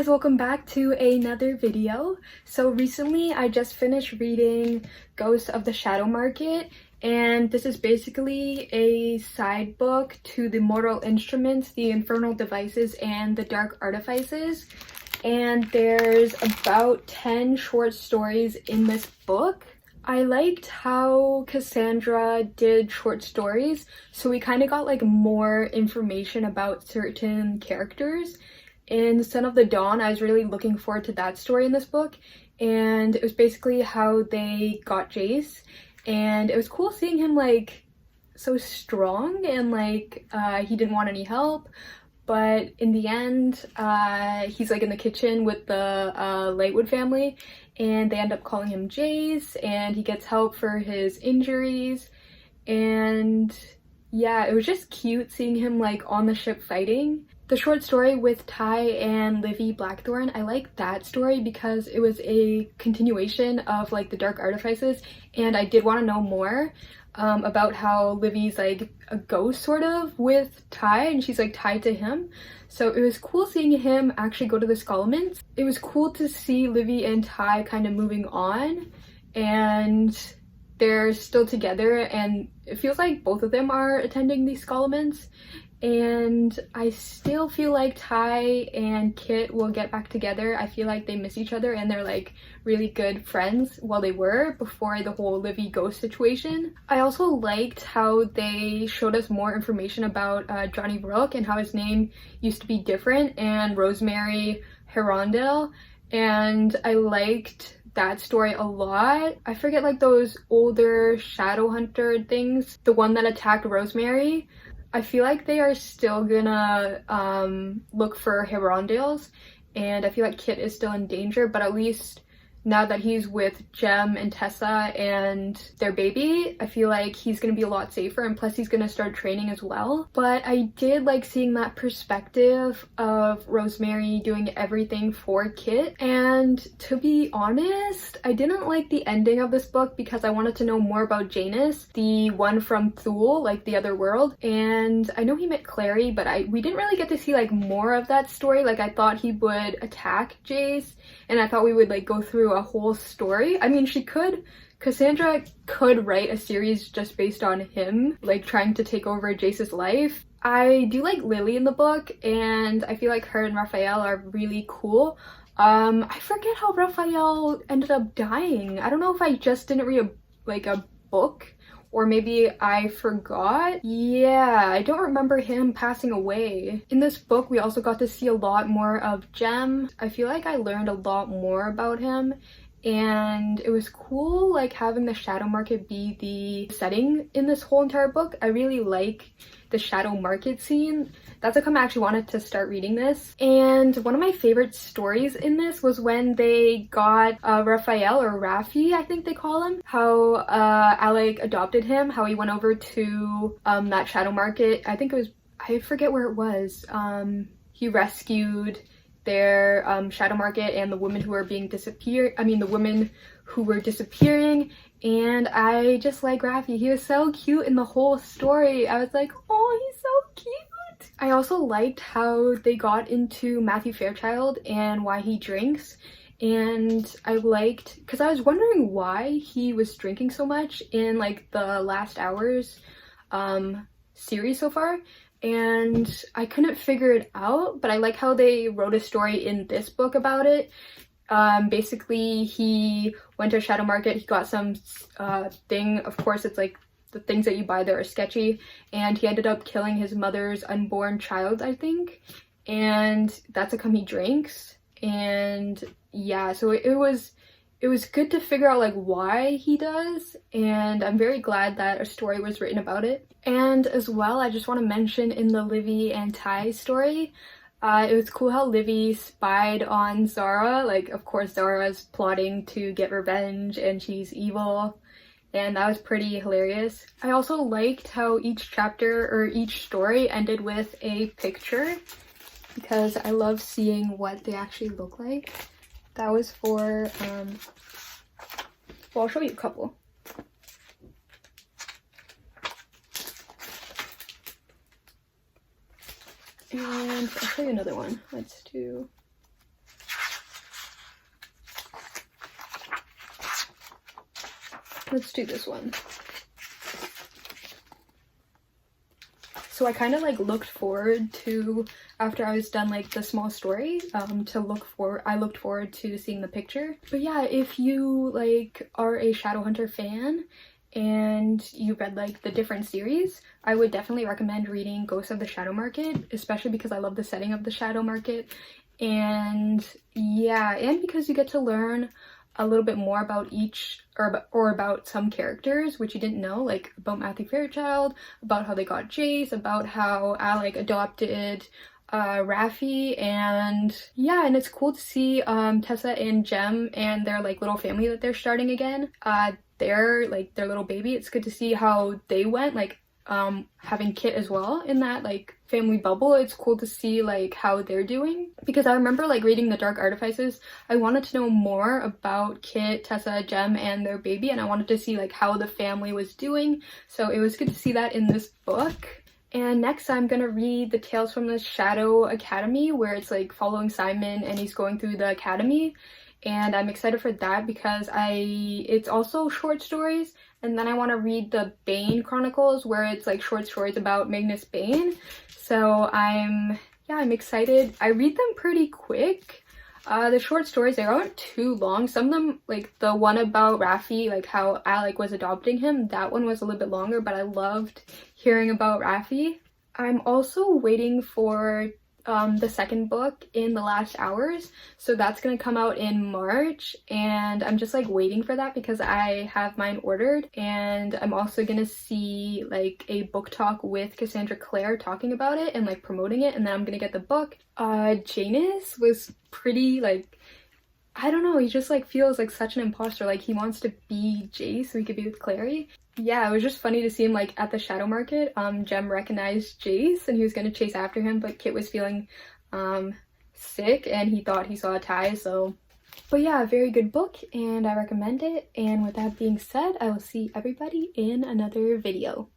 guys, welcome back to another video. So recently I just finished reading Ghosts of the Shadow Market, and this is basically a side book to the Mortal Instruments, the Infernal Devices, and the Dark Artifices. And there's about 10 short stories in this book. I liked how Cassandra did short stories, so we kind of got like more information about certain characters. In Son of the Dawn, I was really looking forward to that story in this book, and it was basically how they got Jace, and it was cool seeing him like so strong and like he didn't want any help, but in the end he's like in the kitchen with the Lightwood family, and they end up calling him Jace, and he gets help for his injuries. And yeah, it was just cute seeing him like on the ship fighting. The short story with Ty and Livy Blackthorn, I like that story because it was a continuation of like the Dark Artifices, and I did want to know more about how Livy's like a ghost sort of with Ty, and she's like tied to him. So it was cool seeing him actually go to the Skullments. It was cool to see Livy and Ty kind of moving on, and they're still together, and it feels like both of them are attending these Skullments. And I still feel like Ty and Kit will get back together. I feel like they miss each other, and they're like really good friends, well, they were before the whole Livy ghost situation. I also liked how they showed us more information about Johnny Rook and how his name used to be different, and Rosemary Herondale, and I liked that story a lot. I forget like those older Shadowhunter things, the one that attacked Rosemary. I feel like they are still gonna look for Herondales, and I feel like Kit is still in danger, but at least now that he's with Jem and Tessa and their baby, I feel like he's gonna be a lot safer, and plus he's gonna start training as well. But I did like seeing that perspective of Rosemary doing everything for Kit, and to be honest, I didn't like the ending of this book because I wanted to know more about Janus, the one from Thule, like the other world. And I know he met Clary, but we didn't really get to see like more of that story. Like I thought he would attack Jace, and I thought we would like go through a whole story. I mean, Cassandra could write a series just based on him like trying to take over Jace's life. I do like Lily in the book, and I feel like her and Raphael are really cool. I forget how Raphael ended up dying. I don't know if I just didn't read a book, or maybe I forgot. Yeah, I don't remember him passing away. In this book, we also got to see a lot more of Jem. I feel like I learned a lot more about him, and it was cool like having the Shadow Market be the setting in this whole entire book. I really like the Shadow Market scene. That's how come I actually wanted to start reading this. And one of my favorite stories in this was when they got Raphael, or Raffi I think they call him, how Alec adopted him, how he went over to that Shadow Market. I think it was, I forget where it was. He rescued their Shadow Market and the women who were the women who were disappearing. And I just like Raffi. He was so cute in the whole story. I was like, oh, he's so cute. I also liked how they got into Matthew Fairchild and why he drinks. And I liked, because I was wondering why he was drinking so much in like the Last Hours series so far, and I couldn't figure it out, but I like how they wrote a story in this book about it. Basically he went to a Shadow Market, he got some thing, of course it's like the things that you buy there are sketchy, and he ended up killing his mother's unborn child, I think, and that's how come he drinks. And yeah, so it was good to figure out like why he does, and I'm very glad that a story was written about it. And as well, I just want to mention in the Livy and Ty story, it was cool how Livy spied on Zara. Like, of course, Zara's plotting to get revenge and she's evil, and that was pretty hilarious. I also liked how each chapter or each story ended with a picture, because I love seeing what they actually look like. That was for, well, I'll show you a couple. And I'll show you another one. Let's do Let's do this one. So I kind of like looked forward to, after I was done like the small story, I looked forward to seeing the picture. But yeah, if you like are a Shadowhunter fan and you read like the different series, I would definitely recommend reading Ghosts of the Shadow Market, especially because I love the setting of the Shadow Market. And yeah, and because you get to learn a little bit more about each, or about some characters which you didn't know, like about Matthew Fairchild, about how they got Jace, about how Alec adopted Raffi, and yeah, and it's cool to see Tessa and Jem and their like little family that they're starting again. Their little baby, it's good to see how they went, like having Kit as well in that like family bubble. It's cool to see like how they're doing, because I remember like reading the Dark Artifices, I wanted to know more about Kit, Tessa, Jem, and their baby, and I wanted to see like how the family was doing, so it was good to see that in this book. And next I'm gonna read the Tales from the Shadow Academy, where it's like following Simon and he's going through the academy, and I'm excited for that because it's also short stories. And then I want to read the Bane Chronicles, where it's like short stories about Magnus Bane. So I'm excited. I read them pretty quick. The short stories, they aren't too long. Some of them, like the one about Raffi, like how Alec was adopting him, that one was a little bit longer, but I loved hearing about Raffi. I'm also waiting for the second book, In the Last Hours, so that's gonna come out in March, and I'm just like waiting for that because I have mine ordered. And I'm also gonna see like a book talk with Cassandra Clare talking about it and like promoting it, and then I'm gonna get the book. Janus was pretty like, I don't know, he just like feels like such an imposter, like he wants to be Jace so he could be with Clary. Yeah, it was just funny to see him like at the Shadow Market. Jem recognized Jace and he was gonna chase after him, but Kit was feeling sick and he thought he saw a tie, so. But yeah, a very good book and I recommend it. And with that being said, I will see everybody in another video.